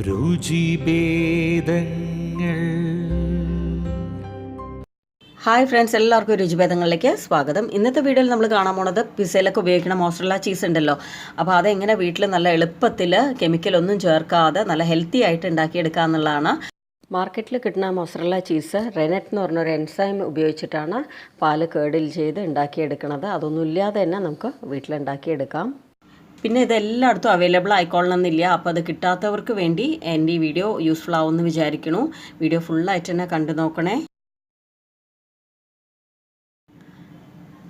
ruchibedhangal. Hi friends, എല്ലാവർക്കും രുചിഭേദങ്ങളിലേക്ക് സ്വാഗതം. ഇന്നത്തെ വീഡിയോയിൽ നമ്മൾ കാണാൻ പോണത് പിസയിലൊക്കെ ഉപയോഗിക്കുന്ന മോസറല്ല ചീസ് ഉണ്ടല്ലോ. അപ്പോൾ അതെങ്ങനെ വീട്ടിൽ നല്ല എളുപ്പത്തിൽ കെമിക്കലൊന്നും ചേർക്കാതെ നല്ല ഹെൽത്തി ആയിട്ട് ഉണ്ടാക്കിയെടുക്കുക എന്നുള്ളതാണ്. മാർക്കറ്റിൽ കിട്ടുന്ന മോസറല്ല ചീസ് റെനെറ്റ് എന്ന് പറഞ്ഞൊരു എൻസൈം ഉപയോഗിച്ചിട്ടാണ് പാല് കേടിൽ ചെയ്ത് ഉണ്ടാക്കിയെടുക്കുന്നത്. അതൊന്നും ഇല്ലാതെ തന്നെ നമുക്ക് വീട്ടിലുണ്ടാക്കിയെടുക്കാം. പിന്നെ ഇതെല്ലായിടത്തും അവൈലബിൾ ആയിക്കൊള്ളണമെന്നില്ല. അപ്പോൾ അത് കിട്ടാത്തവർക്ക് വേണ്ടി എൻ്റെ ഈ വീഡിയോ യൂസ്ഫുൾ ആവുമെന്ന് വിചാരിക്കുന്നു. വീഡിയോ ഫുള്ളായിട്ട് തന്നെ കണ്ടു നോക്കണേ.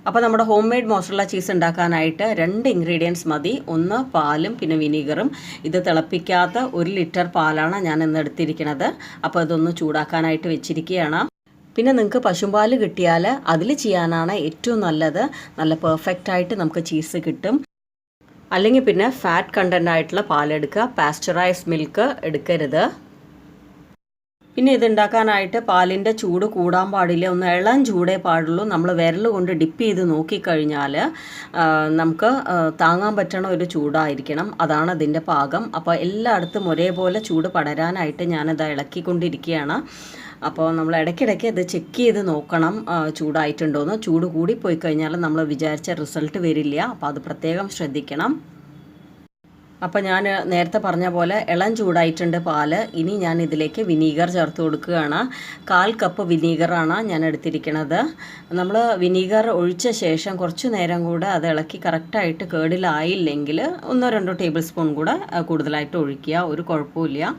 അപ്പോൾ നമ്മുടെ ഹോം മെയ്ഡ് മോസറല്ല ചീസ് ഉണ്ടാക്കാനായിട്ട് 2 ഇൻഗ്രീഡിയൻസ് മതി. ഒന്ന് പാലും പിന്നെ വിനീഗറും. ഇത് തിളപ്പിക്കാത്ത 1 ലിറ്റർ പാലാണ് ഞാൻ ഇന്ന് എടുത്തിരിക്കുന്നത്. അപ്പോൾ ഇതൊന്ന് ചൂടാക്കാനായിട്ട് വെച്ചിരിക്കുകയാണ്. പിന്നെ നിങ്ങൾക്ക് പശുമ്പാൽ കിട്ടിയാൽ അതിൽ ചെയ്യാനാണ് ഏറ്റവും നല്ലത്. നല്ല പെർഫെക്റ്റ് ആയിട്ട് നമുക്ക് ചീസ് കിട്ടും. അല്ലെങ്കിൽ പിന്നെ ഫാറ്റ് കണ്ടൻ്റ് ആയിട്ടുള്ള പാലെടുക്കുക, പാസ്ചറൈസ്ഡ് മിൽക്ക് എടുക്കരുത്. പിന്നെ ഇതുണ്ടാക്കാനായിട്ട് പാലിൻ്റെ ചൂട് കൂടാൻ പാടില്ല, ഒന്ന് ഇളം ചൂടേ പാടുള്ളൂ. നമ്മൾ വിരൽ കൊണ്ട് ഡിപ്പ് ചെയ്ത് നോക്കിക്കഴിഞ്ഞാൽ നമുക്ക് താങ്ങാൻ പറ്റണ ഒരു ചൂടായിരിക്കണം. അതാണ് അതിൻ്റെ പാകം. അപ്പോൾ എല്ലായിടത്തും ഒരേപോലെ ചൂട് പടരാനായിട്ട് ഞാനിത് ഇളക്കിക്കൊണ്ടിരിക്കുകയാണ്. അപ്പോൾ നമ്മൾ ഇടയ്ക്കിടയ്ക്ക് ഇത് ചെക്ക് ചെയ്ത് നോക്കണം ചൂടായിട്ടുണ്ടോയെന്ന്. ചൂട് കൂടിപ്പോയി കഴിഞ്ഞാൽ നമ്മൾ വിചാരിച്ച റിസൾട്ട് വരില്ല. അപ്പോൾ അത് പ്രത്യേകം ശ്രദ്ധിക്കണം. അപ്പോൾ ഞാൻ നേരത്തെ പറഞ്ഞ പോലെ ഇളം ചൂടായിട്ടുണ്ട് പാല്. ഇനി ഞാൻ ഇതിലേക്ക് വിനീഗർ ചേർത്ത് കൊടുക്കുകയാണ്. 1/4 കപ്പ് വിനീഗറാണ് ഞാൻ എടുത്തിരിക്കുന്നത്. നമ്മൾ വിനീഗർ ഒഴിച്ച ശേഷം കുറച്ച് നേരം കൂടെ അത് ഇളക്കി കറക്റ്റായിട്ട് കേടിലായില്ലെങ്കിൽ 1-2 ടേബിൾ സ്പൂൺ കൂടെ കൂടുതലായിട്ട് ഒഴിക്കുക, ഒരു കുഴപ്പമില്ല.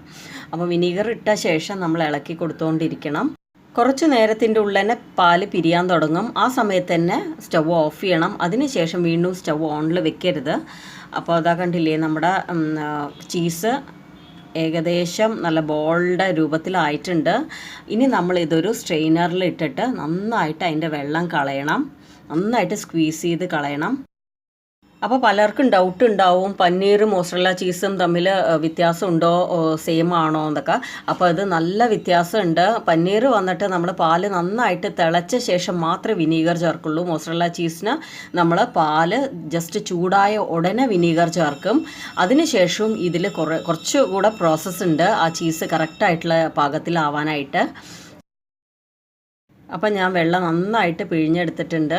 അപ്പോൾ വിനീഗർ ഇട്ട ശേഷം നമ്മൾ ഇളക്കി കൊടുത്തുകൊണ്ടിരിക്കണം. കുറച്ച് നേരത്തിൻ്റെ ഉള്ളിൽ തന്നെ പാല് പിരിയാൻ തുടങ്ങും. ആ സമയത്ത് തന്നെ സ്റ്റവ് ഓഫ് ചെയ്യണം. അതിനുശേഷം വീണ്ടും സ്റ്റവ് ഓണിൽ വെക്കരുത്. അപ്പോൾ അതാ കണ്ടില്ലേ, നമ്മുടെ ചീസ് ഏകദേശം നല്ല ബോൾഡ് രൂപത്തിലായിട്ടുണ്ട്. ഇനി നമ്മളിതൊരു സ്ട്രെയിനറിൽ ഇട്ടിട്ട് നന്നായിട്ട് അതിൻ്റെ വെള്ളം കളയണം, നന്നായിട്ട് സ്ക്വീസ് ചെയ്ത് കളയണം. അപ്പോൾ പലർക്കും ഡൗട്ട് ഉണ്ടാവും, പനീറും മോസറല്ല ചീസും തമ്മിൽ വ്യത്യാസമുണ്ടോ, സെയിം ആണോ എന്നൊക്കെ. അപ്പോൾ അത് നല്ല വ്യത്യാസമുണ്ട്. പനീർ വന്നിട്ട് നമ്മൾ പാല് നന്നായിട്ട് തിളച്ച ശേഷം മാത്രമേ വിനീഗർ ചേർക്കുള്ളൂ. മോസറല്ല ചീസിന് നമ്മൾ പാല് ജസ്റ്റ് ചൂടായ ഉടനെ വിനീഗർ ചേർക്കും. അതിനുശേഷവും ഇതിൽ കുറച്ചുകൂടെ പ്രോസസ്സ് ഉണ്ട് ആ ചീസ് കറക്റ്റായിട്ടുള്ള പാകത്തിലാവാനായിട്ട്. അപ്പം ഞാൻ വെള്ളം നന്നായിട്ട് പിഴിഞ്ഞെടുത്തിട്ടുണ്ട്.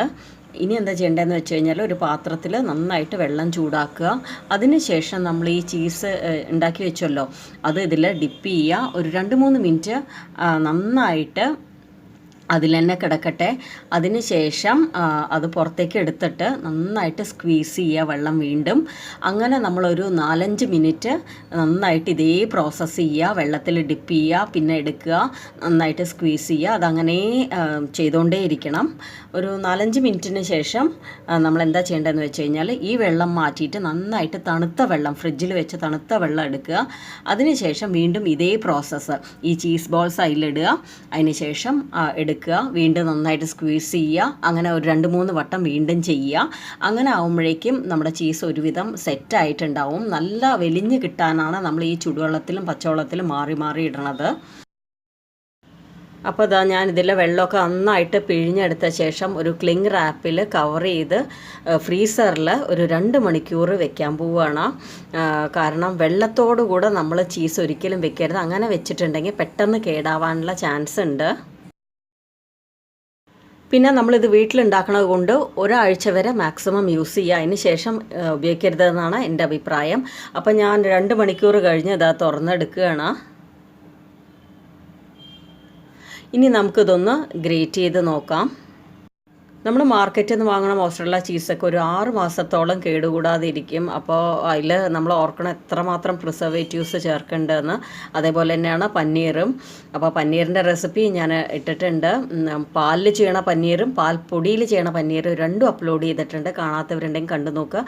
ഇനി എന്താ ചെയ്യേണ്ടതെന്ന് വെച്ച് കഴിഞ്ഞാൽ ഒരു പാത്രത്തിൽ നന്നായിട്ട് വെള്ളം ചൂടാക്കുക. അതിനുശേഷം നമ്മൾ ഈ ചീസ് ഉണ്ടാക്കി വെച്ചല്ലോ അത് ഇതിൽ ഡിപ്പ് ചെയ്യുക. ഒരു 2-3 മിനിറ്റ് നന്നായിട്ട് അതിൽ തന്നെ കിടക്കട്ടെ. അതിനുശേഷം അത് പുറത്തേക്ക് എടുത്തിട്ട് നന്നായിട്ട് സ്ക്വീസ് ചെയ്യുക വെള്ളം വീണ്ടും. അങ്ങനെ നമ്മളൊരു 4-5 മിനിറ്റ് നന്നായിട്ട് ഇതേ പ്രോസസ്സ് ചെയ്യുക. വെള്ളത്തിൽ ഡിപ്പ് ചെയ്യുക, പിന്നെ എടുക്കുക, നന്നായിട്ട് സ്ക്വീസ് ചെയ്യുക. അതങ്ങനെ ചെയ്തുകൊണ്ടേ ഇരിക്കണം. ഒരു 4-5 മിനിറ്റിന് ശേഷം നമ്മൾ എന്താ ചെയ്യേണ്ടതെന്ന് വെച്ച് കഴിഞ്ഞാൽ ഈ വെള്ളം മാറ്റിയിട്ട് നന്നായിട്ട് തണുത്ത വെള്ളം, ഫ്രിഡ്ജിൽ വെച്ച് തണുത്ത വെള്ളം എടുക്കുക. അതിനുശേഷം വീണ്ടും ഇതേ പ്രോസസ്സ് ഈ ചീസ് ബോൾസ് അതിലിടുക. അതിനുശേഷം എടുക്കുക, വീണ്ടും നന്നായിട്ട് സ്ക്വീസ് ചെയ്യുക. അങ്ങനെ ഒരു 2-3 വട്ടം വീണ്ടും ചെയ്യുക. അങ്ങനെ ആകുമ്പോഴേക്കും നമ്മുടെ ചീസ് ഒരുവിധം സെറ്റായിട്ടുണ്ടാവും. നല്ല വെലിഞ്ഞ് കിട്ടാനാണ് നമ്മൾ ഈ ചുടുവെള്ളത്തിലും പച്ചവെള്ളത്തിലും മാറി മാറി ഇടണത്. അപ്പോൾ ഇതാ ഞാൻ ഇതിലെ വെള്ളമൊക്കെ നന്നായിട്ട് പിഴിഞ്ഞെടുത്ത ശേഷം ഒരു ക്ലിങ് റാപ്പിൽ കവർ ചെയ്ത് ഫ്രീസറിൽ ഒരു 2 മണിക്കൂർ വെക്കാൻ പോവുകയാണ്. കാരണം വെള്ളത്തോടു കൂടെ നമ്മൾ ചീസ് ഒരിക്കലും വെക്കരുത്. അങ്ങനെ വെച്ചിട്ടുണ്ടെങ്കിൽ പെട്ടെന്ന് കേടാവാനുള്ള ചാൻസ് ഉണ്ട്. പിന്നെ നമ്മളിത് വീട്ടിലുണ്ടാക്കണത് കൊണ്ട് ഒരാഴ്ച വരെ മാക്സിമം യൂസ് ചെയ്യുക. അതിന് ശേഷം ഉപയോഗിക്കരുതെന്നാണ് എൻ്റെ അഭിപ്രായം. അപ്പം ഞാൻ 2 മണിക്കൂർ കഴിഞ്ഞ് ഇതാ തുറന്നെടുക്കുകയാണ്. ഇനി നമുക്കിതൊന്ന് ഗ്രേറ്റ് ചെയ്ത് നോക്കാം. നമ്മൾ മാർക്കറ്റിൽ നിന്ന് വാങ്ങുന്ന മോസറല്ല ചീസൊക്കെ ഒരു 6 മാസത്തോളം കേടുകൂടാതെ ഇരിക്കും. അപ്പോൾ അതിൽ നമ്മൾ ഓർക്കണം എത്രമാത്രം പ്രിസർവേറ്റീവ്സ് ചേർക്കേണ്ടതെന്ന്. അതേപോലെ തന്നെയാണ് പനീറും. അപ്പോൾ പനീറിൻ്റെ റെസിപ്പി ഞാൻ ഇട്ടിട്ടുണ്ട്. പാലിൽ ചെയ്യണ പനീറും പാൽപ്പൊടിയിൽ ചെയ്യണ പനീറും രണ്ടും അപ്ലോഡ് ചെയ്തിട്ടുണ്ട്. കാണാത്തവരുണ്ടെങ്കിൽ കണ്ടു നോക്കുക.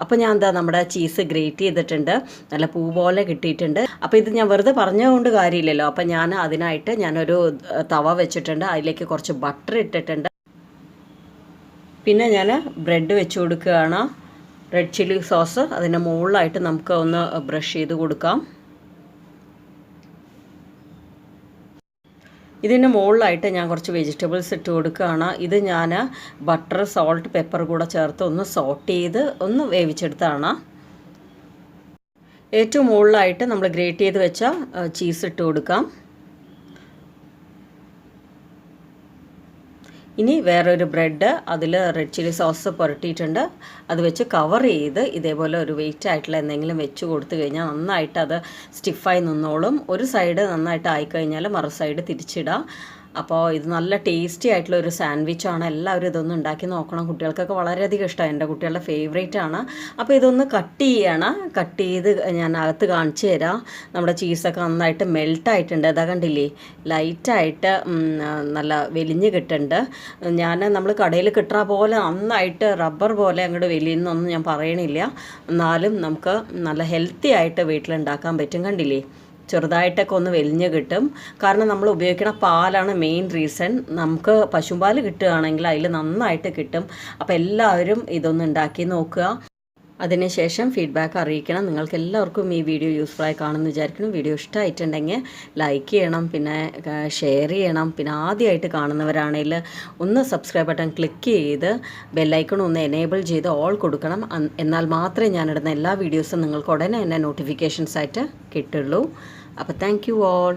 അപ്പോൾ ഞാൻ എന്താ നമ്മുടെ ചീസ് ഗ്രേറ്റ് ചെയ്തിട്ടുണ്ട്, നല്ല പൂ പോലെ കിട്ടിയിട്ടുണ്ട്. അപ്പോൾ ഇത് ഞാൻ വെറുതെ പറഞ്ഞതുകൊണ്ട് കാര്യമില്ലല്ലോ. അപ്പോൾ ഞാൻ അതിനായിട്ട് ഞാനൊരു തവ വെച്ചിട്ടുണ്ട്, അതിലേക്ക് കുറച്ച് ബട്ടർ ഇട്ടിട്ടുണ്ട്. പിന്നെ ഞാൻ ബ്രെഡ് വെച്ച് കൊടുക്കുകയാണ്. റെഡ് ചില്ലി സോസ് അതിൻ്റെ മുകളിലായിട്ട് നമുക്ക് ഒന്ന് ബ്രഷ് ചെയ്ത് കൊടുക്കാം. ഇതിൻ്റെ മുകളിലായിട്ട് ഞാൻ കുറച്ച് വെജിറ്റബിൾസ് ഇട്ട് കൊടുക്കുകയാണ്. ഇത് ഞാൻ ബട്ടർ, സോൾട്ട്, പെപ്പർ കൂടെ ചേർത്ത് ഒന്ന് സോട്ട് ചെയ്ത് ഒന്ന് വേവിച്ചെടുത്താണ്. ഏറ്റവും മുകളിലായിട്ട് നമ്മൾ ഗ്രേറ്റ് ചെയ്ത് വെച്ച ചീസ് ഇട്ട് കൊടുക്കാം. ഇനി വേറൊരു ബ്രെഡ് അതിൽ റെഡ് ചില്ലി സോസ് പുരട്ടിയിട്ടുണ്ട്. അത് വെച്ച് കവർ ചെയ്ത് ഇതേപോലെ ഒരു വെയിറ്റ് ആയിട്ടുള്ള എന്തെങ്കിലും വെച്ച് കൊടുത്തു കഴിഞ്ഞാൽ നന്നായിട്ട് അത് സ്റ്റിഫായി നിന്നോളും. ഒരു സൈഡ് നന്നായിട്ട് ആയിക്കഴിഞ്ഞാൽ മറു സൈഡ് തിരിച്ചിടാം. അപ്പോൾ ഇത് നല്ല ടേസ്റ്റി ആയിട്ടുള്ള ഒരു സാൻഡ്വിച്ചാണ്. എല്ലാവരും ഇതൊന്ന് ഉണ്ടാക്കി നോക്കണം. കുട്ടികൾക്കൊക്കെ വളരെയധികം ഇഷ്ടമാണ്. എൻ്റെ കുട്ടികളുടെ ഫേവറേറ്റ് ആണ്. അപ്പോൾ ഇതൊന്ന് കട്ട് ചെയ്യണം. കട്ട് ചെയ്ത് ഞാൻ അകത്ത് കാണിച്ചു തരാം. നമ്മുടെ ചീസൊക്കെ നന്നായിട്ട് മെൽട്ടായിട്ടുണ്ട്. അതാ കണ്ടില്ലേ, ലൈറ്റായിട്ട് നല്ല വെലിഞ്ഞ് കിട്ടുന്നുണ്ട്. നമ്മൾ കടയിൽ കിട്ടുന്ന പോലെ നന്നായിട്ട് റബ്ബർ പോലെ അങ്ങോട്ട് വെലിയുന്നൊന്നും ഞാൻ പറയണില്ല. എന്നാലും നമുക്ക് നല്ല ഹെൽത്തി ആയിട്ട് വീട്ടിലുണ്ടാക്കാൻ പറ്റും. കണ്ടില്ലേ, ചെറുതായിട്ടൊക്കെ ഒന്ന് വെലിഞ്ഞ് കിട്ടും. കാരണം നമ്മൾ ഉപയോഗിക്കുന്ന പാലാണ് മെയിൻ റീസൺ. നമുക്ക് പശുപാൽ കിട്ടുകയാണെങ്കിൽ അതിൽ നന്നായിട്ട് കിട്ടും. അപ്പോൾ എല്ലാവരും ഇതൊന്ന് ഉണ്ടാക്കി നോക്കുക. അതിനുശേഷം ഫീഡ്ബാക്ക് അറിയിക്കണം. നിങ്ങൾക്ക് എല്ലാവർക്കും ഈ വീഡിയോ യൂസ്ഫുള്ളായി കാണുമെന്ന് വിചാരിക്കണം. വീഡിയോ ഇഷ്ടമായിട്ടുണ്ടെങ്കിൽ ലൈക്ക് ചെയ്യണം, പിന്നെ ഷെയർ ചെയ്യണം. പിന്നെ ആദ്യമായിട്ട് കാണുന്നവരാണെങ്കിൽ ഒന്ന് സബ്സ്ക്രൈബ് ബട്ടൺ ക്ലിക്ക് ചെയ്ത് ബെല്ലൈക്കൺ ഒന്ന് എനേബിൾ ചെയ്ത് ഓൾ കൊടുക്കണം. എന്നാൽ മാത്രമേ ഞാനിടുന്ന എല്ലാ വീഡിയോസും നിങ്ങൾക്ക് ഉടനെ തന്നെ നോട്ടിഫിക്കേഷൻസ് ആയിട്ട് കിട്ടുള്ളൂ. അപ്പോൾ താങ്ക് യു ഓൾ.